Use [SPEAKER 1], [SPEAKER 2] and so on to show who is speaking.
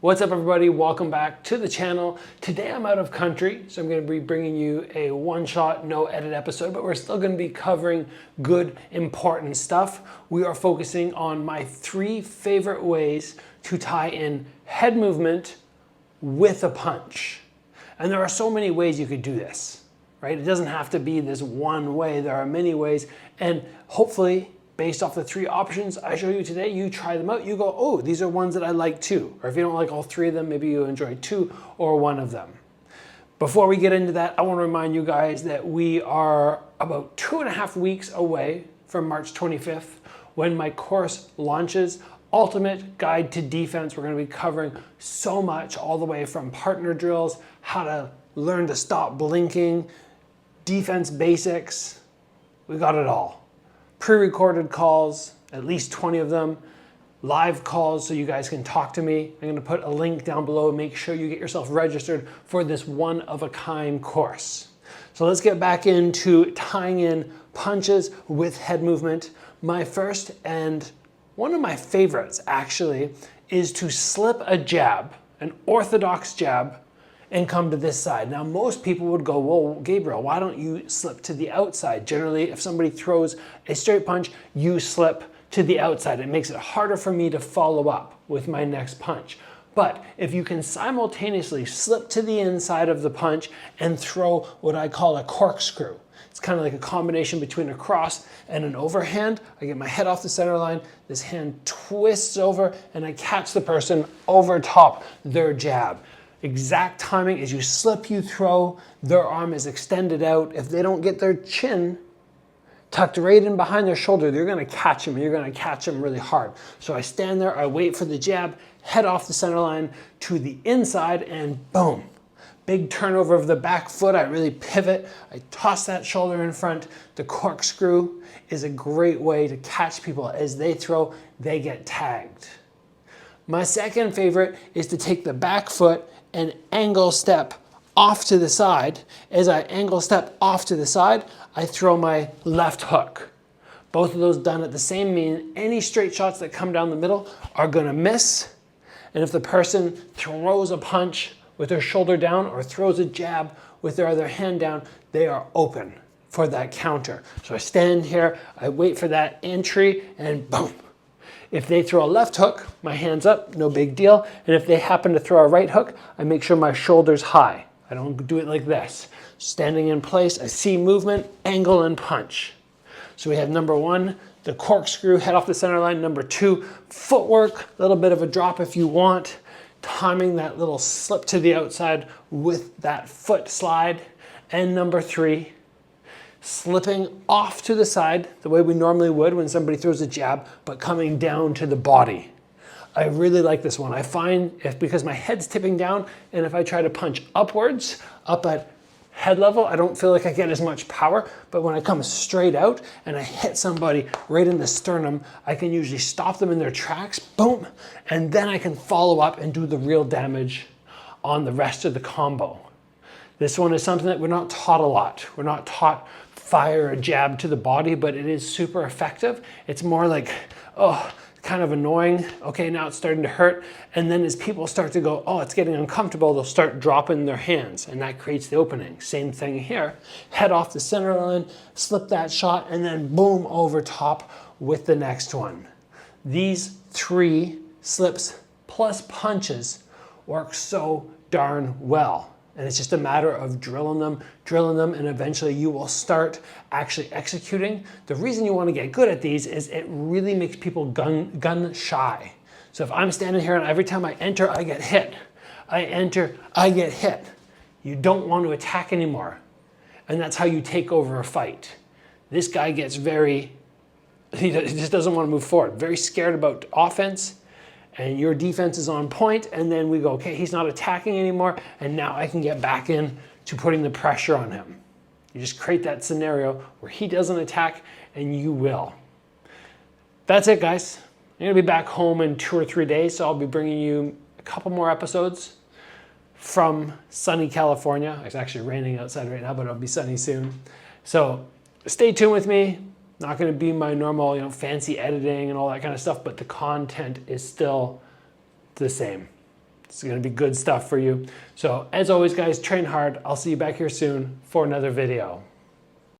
[SPEAKER 1] What's up everybody, welcome back to the channel. Today I'm out of country, so I'm gonna be bringing you a one-shot, no edit episode, but we're still gonna be covering good, important stuff. We are focusing on my 3 favorite ways to tie in head movement with a punch. And there are so many ways you could do this, right? It doesn't have to be this one way, there are many ways, and hopefully, based off the 3 options I show you today, you try them out, you go, oh, these are ones that I like too. Or if you don't like all 3 of them, maybe you enjoy 2 or 1 of them. Before we get into that, I want to remind you guys that we are about 2.5 weeks away from March 25th when my course launches, Ultimate Guide to Defense. We're going to be covering so much, all the way from partner drills, how to learn to stop blinking, defense basics, we got it all. Pre-recorded calls, at least 20 of them, live calls so you guys can talk to me. I'm gonna put a link down below. Make sure you get yourself registered for this one-of-a-kind course. So let's get back into tying in punches with head movement. My first and one of my favorites actually is to slip a jab, an orthodox jab, and come to this side. Now, most people would go, well, Gabriel, why don't you slip to the outside? Generally, if somebody throws a straight punch, you slip to the outside. It makes it harder for me to follow up with my next punch. But if you can simultaneously slip to the inside of the punch and throw what I call a corkscrew, it's kind of like a combination between a cross and an overhand. I get my head off the center line, this hand twists over, and I catch the person over top their jab. Exact timing is you slip, you throw, their arm is extended out. If they don't get their chin tucked right in behind their shoulder, you're gonna catch them, and you're gonna catch them really hard. So I stand there, I wait for the jab, head off the center line to the inside, and boom. Big turnover of the back foot, I really pivot, I toss that shoulder in front. The corkscrew is a great way to catch people. As they throw, they get tagged. My second favorite is to take the back foot and angle step off to the side. As I angle step off to the side, I throw my left hook. Both of those done at the same mean. Any straight shots that come down the middle are gonna miss. And if the person throws a punch with their shoulder down or throws a jab with their other hand down, they are open for that counter. So I stand here, I wait for that entry, and boom. If they throw a left hook, my hand's up, no big deal. And if they happen to throw a right hook, I make sure my shoulder's high. I don't do it like this. Standing in place, I see movement, angle, and punch. So we have number 1, the corkscrew, head off the center line. Number 2, footwork, a little bit of a drop if you want. Timing that little slip to the outside with that foot slide. And number 3, slipping off to the side the way we normally would when somebody throws a jab, but coming down to the body. I really like this one. I find because my head's tipping down, and if I try to punch upwards, up at head level, I don't feel like I get as much power, but when I come straight out and I hit somebody right in the sternum, I can usually stop them in their tracks, boom, and then I can follow up and do the real damage on the rest of the combo. This one is something that we're not taught a lot. We're not taught fire a jab to the body, but it is super effective. It's more like, oh, kind of annoying. Okay, now it's starting to hurt. And then as people start to go, oh, it's getting uncomfortable, they'll start dropping their hands, and that creates the opening. Same thing here. Head off the center line, slip that shot, and then boom, over top with the next one. These 3 slips plus punches work so darn well. And it's just a matter of drilling them, and eventually you will start actually executing. The reason you want to get good at these is it really makes people gun shy. So if I'm standing here and every time I enter, I get hit. I enter, I get hit. You don't want to attack anymore. And that's how you take over a fight. This guy gets he just doesn't want to move forward. Very scared about offense. And your defense is on point, and then we go, okay, he's not attacking anymore, and now I can get back in to putting the pressure on him. You just create that scenario where he doesn't attack, and you will. That's it, guys. I'm gonna be back home in 2 or 3 days, so I'll be bringing you a couple more episodes from sunny California. It's actually raining outside right now, but it'll be sunny soon. So stay tuned with me. Not going to be my normal, fancy editing and all that kind of stuff, but the content is still the same. It's gonna be good stuff for you. So as always, guys, train hard. I'll see you back here soon for another video.